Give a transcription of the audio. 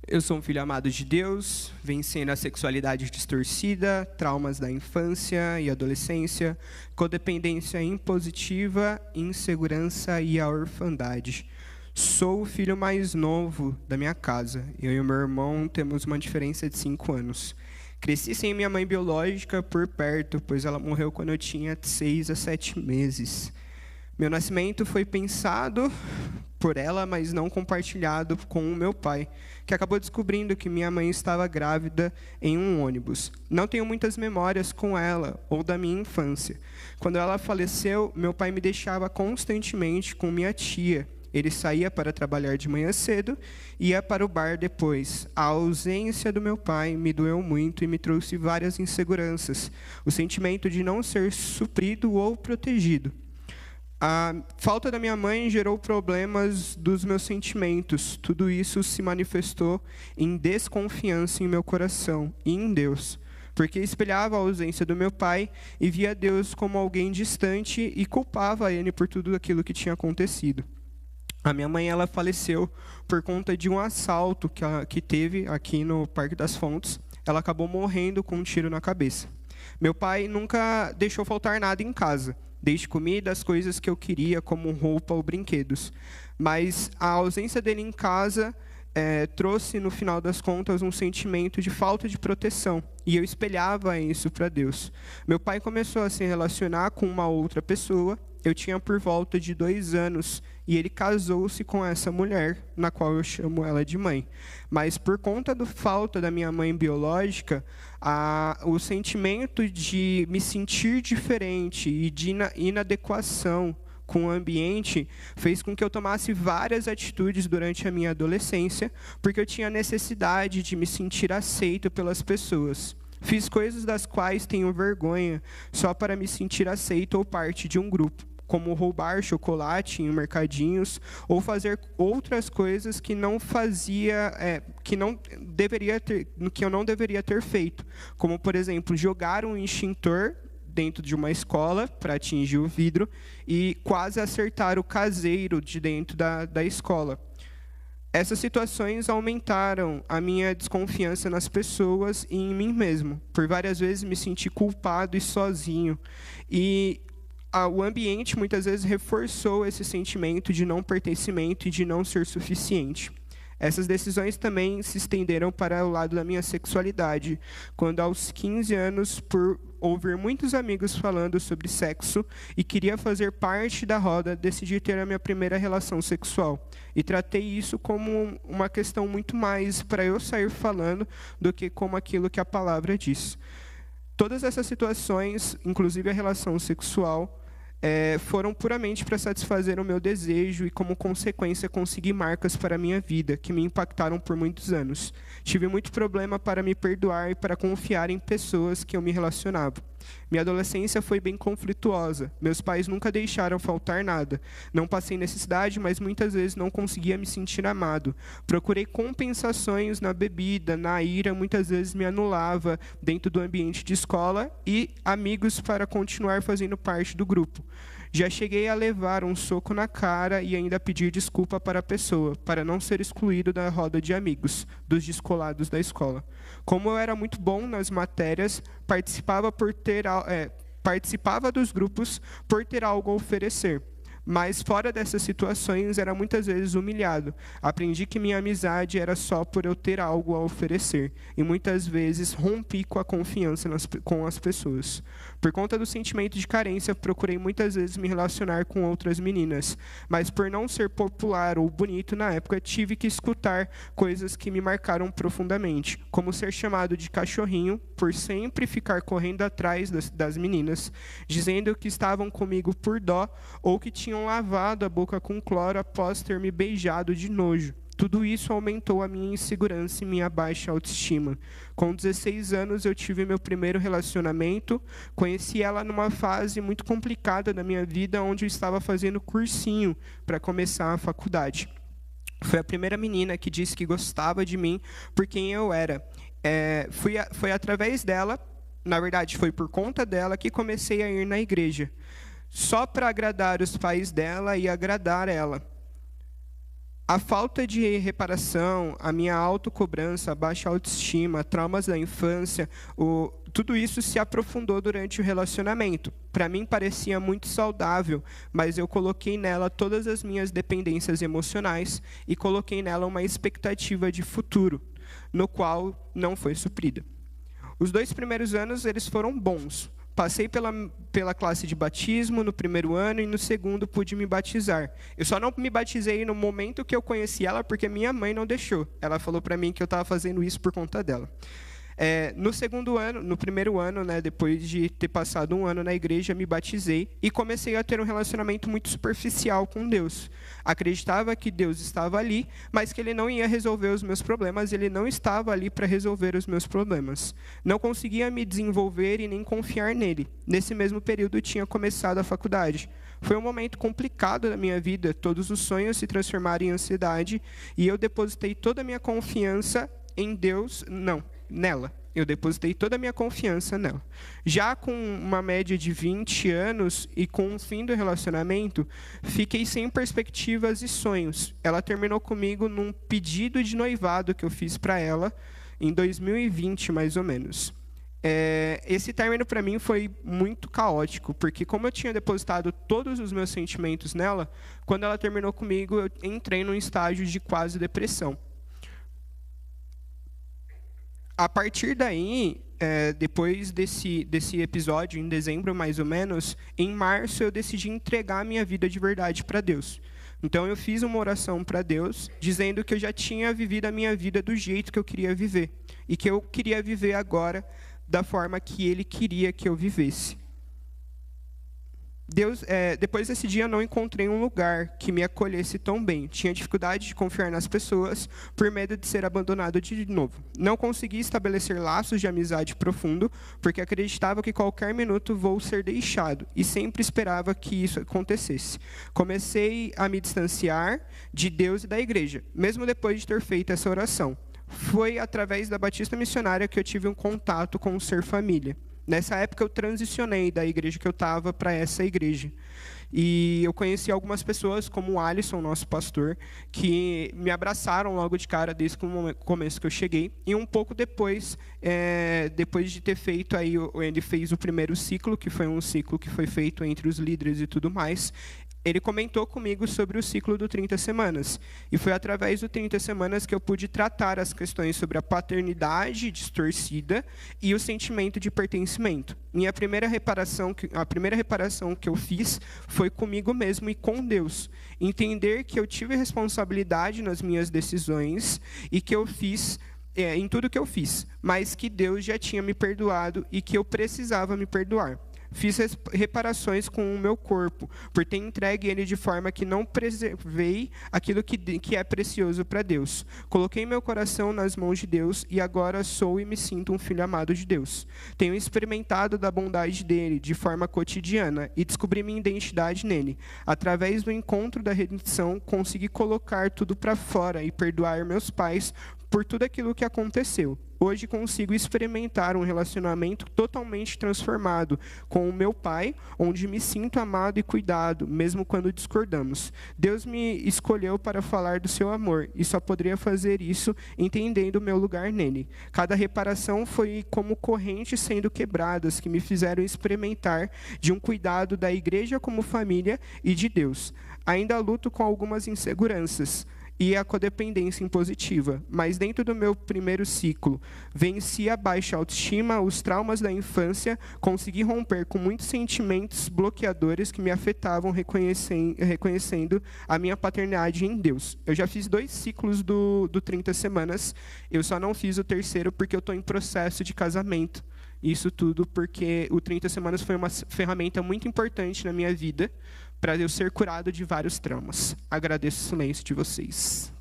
Eu sou um filho amado de Deus, vencendo a sexualidade distorcida, traumas da infância e adolescência, codependência impositiva, insegurança e a orfandade. Sou o filho mais novo da minha casa. Eu e o meu irmão temos uma diferença de 5 anos. Cresci sem minha mãe biológica por perto, pois ela morreu quando eu tinha 6 a 7 meses. Meu nascimento foi pensado por ela, mas não compartilhado com o meu pai, que acabou descobrindo que minha mãe estava grávida em um ônibus. Não tenho muitas memórias com ela ou da minha infância. Quando ela faleceu, meu pai me deixava constantemente com minha tia. Ele saía para trabalhar de manhã cedo e ia para o bar depois. A ausência do meu pai me doeu muito e me trouxe várias inseguranças. O sentimento de não ser suprido ou protegido. A falta da minha mãe gerou problemas dos meus sentimentos. Tudo isso se manifestou em desconfiança em meu coração e em Deus, porque espelhava a ausência do meu pai e via Deus como alguém distante e culpava ele por tudo aquilo que tinha acontecido. A minha mãe, ela faleceu por conta de um assalto que teve aqui no Parque das Fontes. Ela acabou morrendo com um tiro na cabeça. Meu pai nunca deixou faltar nada em casa, desde comida, as coisas que eu queria, como roupa ou brinquedos. Mas a ausência dele em casa trouxe, no final das contas, um sentimento de falta de proteção. E eu espelhava isso para Deus. Meu pai começou a se relacionar com uma outra pessoa. Eu tinha por volta de 2 anos e ele casou-se com essa mulher, na qual eu chamo ela de mãe. Mas por conta da falta da minha mãe biológica, o sentimento de me sentir diferente e de inadequação com o ambiente fez com que eu tomasse várias atitudes durante a minha adolescência, porque eu tinha necessidade de me sentir aceito pelas pessoas. Fiz coisas das quais tenho vergonha só para me sentir aceito ou parte de um grupo, como roubar chocolate em mercadinhos ou fazer outras coisas que que eu não deveria ter feito, como, por exemplo, jogar um extintor dentro de uma escola para atingir o vidro e quase acertar o caseiro de dentro da escola. Essas situações aumentaram a minha desconfiança nas pessoas e em mim mesmo. Por várias vezes me senti culpado e sozinho. E o ambiente muitas vezes reforçou esse sentimento de não pertencimento e de não ser suficiente. Essas decisões também se estenderam para o lado da minha sexualidade, quando aos 15 anos, por ouvir muitos amigos falando sobre sexo e queria fazer parte da roda, decidi ter a minha primeira relação sexual. E tratei isso como uma questão muito mais para eu sair falando do que como aquilo que a palavra diz. Todas essas situações, inclusive a relação sexual, foram puramente para satisfazer o meu desejo e, como consequência, conseguir marcas para a minha vida, que me impactaram por muitos anos. Tive muito problema para me perdoar e para confiar em pessoas que eu me relacionava. Minha adolescência foi bem conflituosa. Meus pais nunca deixaram faltar nada. Não passei necessidade, mas muitas vezes não conseguia me sentir amado. Procurei compensações na bebida, na ira, muitas vezes me anulava dentro do ambiente de escola e amigos para continuar fazendo parte do grupo. Já cheguei a levar um soco na cara e ainda pedir desculpa para a pessoa, para não ser excluído da roda de amigos, dos descolados da escola. Como eu era muito bom nas matérias, participava dos grupos por ter algo a oferecer. Mas fora dessas situações, era muitas vezes humilhado. Aprendi que minha amizade era só por eu ter algo a oferecer. E muitas vezes rompi com a confiança com as pessoas. Por conta do sentimento de carência, procurei muitas vezes me relacionar com outras meninas. Mas por não ser popular ou bonito na época, tive que escutar coisas que me marcaram profundamente. Como ser chamado de cachorrinho, por sempre ficar correndo atrás das meninas, dizendo que estavam comigo por dó ou que tinham lavado a boca com cloro após ter me beijado de nojo. Tudo isso aumentou a minha insegurança e minha baixa autoestima. Com 16 anos, eu tive meu primeiro relacionamento. Conheci ela numa fase muito complicada da minha vida, onde eu estava fazendo cursinho para começar a faculdade. Foi a primeira menina que disse que gostava de mim por quem eu era. Foi através dela, na verdade, foi por conta dela que comecei a ir na igreja, só para agradar os pais dela e agradar ela. A falta de reparação, a minha autocobrança, a baixa autoestima, traumas da infância, tudo isso se aprofundou durante o relacionamento. Para mim parecia muito saudável, mas eu coloquei nela todas as minhas dependências emocionais e coloquei nela uma expectativa de futuro, no qual não foi suprida. Os 2 primeiros anos eles foram bons. Passei pela classe de batismo no primeiro ano e no segundo pude me batizar. Eu só não me batizei no momento que eu conheci ela porque minha mãe não deixou. Ela falou para mim que eu estava fazendo isso por conta dela. No primeiro ano, depois de ter passado 1 ano na igreja, me batizei e comecei a ter um relacionamento muito superficial com Deus. Acreditava que Deus estava ali, mas que Ele não ia resolver os meus problemas, Ele não estava ali para resolver os meus problemas. Não conseguia me desenvolver e nem confiar nele. Nesse mesmo período, eu tinha começado a faculdade. Foi um momento complicado da minha vida, todos os sonhos se transformaram em ansiedade e eu depositei toda a minha confiança em Deus, nela. Eu depositei toda a minha confiança nela. Já com uma média de 20 anos e com o fim do relacionamento, fiquei sem perspectivas e sonhos. Ela terminou comigo num pedido de noivado que eu fiz para ela em 2020, mais ou menos. Esse término para mim foi muito caótico, porque como eu tinha depositado todos os meus sentimentos nela, quando ela terminou comigo, eu entrei num estágio de quase depressão. A partir daí, depois desse episódio, em dezembro mais ou menos, em março eu decidi entregar a minha vida de verdade para Deus. Então eu fiz uma oração para Deus, dizendo que eu já tinha vivido a minha vida do jeito que eu queria viver. E que eu queria viver agora da forma que Ele queria que eu vivesse. Depois desse dia, eu não encontrei um lugar que me acolhesse tão bem. Tinha dificuldade de confiar nas pessoas, por medo de ser abandonado de novo. Não consegui estabelecer laços de amizade profundo, porque acreditava que qualquer minuto vou ser deixado, e sempre esperava que isso acontecesse. Comecei a me distanciar de Deus e da igreja, mesmo depois de ter feito essa oração. Foi através da Batista Missionária que eu tive um contato com o Ser Família. Nessa época eu transicionei da igreja que eu estava para essa igreja. E eu conheci algumas pessoas, como o Alisson, nosso pastor, que me abraçaram logo de cara desde o começo que eu cheguei. E um pouco depois, depois de ter feito, aí, ele fez o primeiro ciclo, que foi um ciclo que foi feito entre os líderes e tudo mais. Ele comentou comigo sobre o ciclo do 30 semanas. E foi através do 30 semanas que eu pude tratar as questões sobre a paternidade distorcida e o sentimento de pertencimento. A primeira reparação que eu fiz foi comigo mesmo e com Deus. Entender que eu tive responsabilidade nas minhas decisões e que eu fiz em tudo que eu fiz, mas que Deus já tinha me perdoado e que eu precisava me perdoar. Fiz reparações com o meu corpo, por ter entregue ele de forma que não preservei aquilo que é precioso para Deus. Coloquei meu coração nas mãos de Deus e agora sou e me sinto um filho amado de Deus. Tenho experimentado da bondade dele de forma cotidiana e descobri minha identidade nele. Através do encontro da redenção, consegui colocar tudo para fora e perdoar meus pais por tudo aquilo que aconteceu. Hoje consigo experimentar um relacionamento totalmente transformado com o meu pai, onde me sinto amado e cuidado, mesmo quando discordamos. Deus me escolheu para falar do seu amor, e só poderia fazer isso entendendo o meu lugar nele. Cada reparação foi como correntes sendo quebradas, que me fizeram experimentar de um cuidado da igreja como família e de Deus. Ainda luto com algumas inseguranças e a codependência impositiva, mas dentro do meu primeiro ciclo, venci a baixa autoestima, os traumas da infância, consegui romper com muitos sentimentos bloqueadores que me afetavam, reconhecendo a minha paternidade em Deus. Eu já fiz 2 ciclos do 30 semanas, eu só não fiz o terceiro porque eu estou em processo de casamento. Isso tudo porque o 30 semanas foi uma ferramenta muito importante na minha vida, para eu ser curado de vários traumas. Agradeço o silêncio de vocês.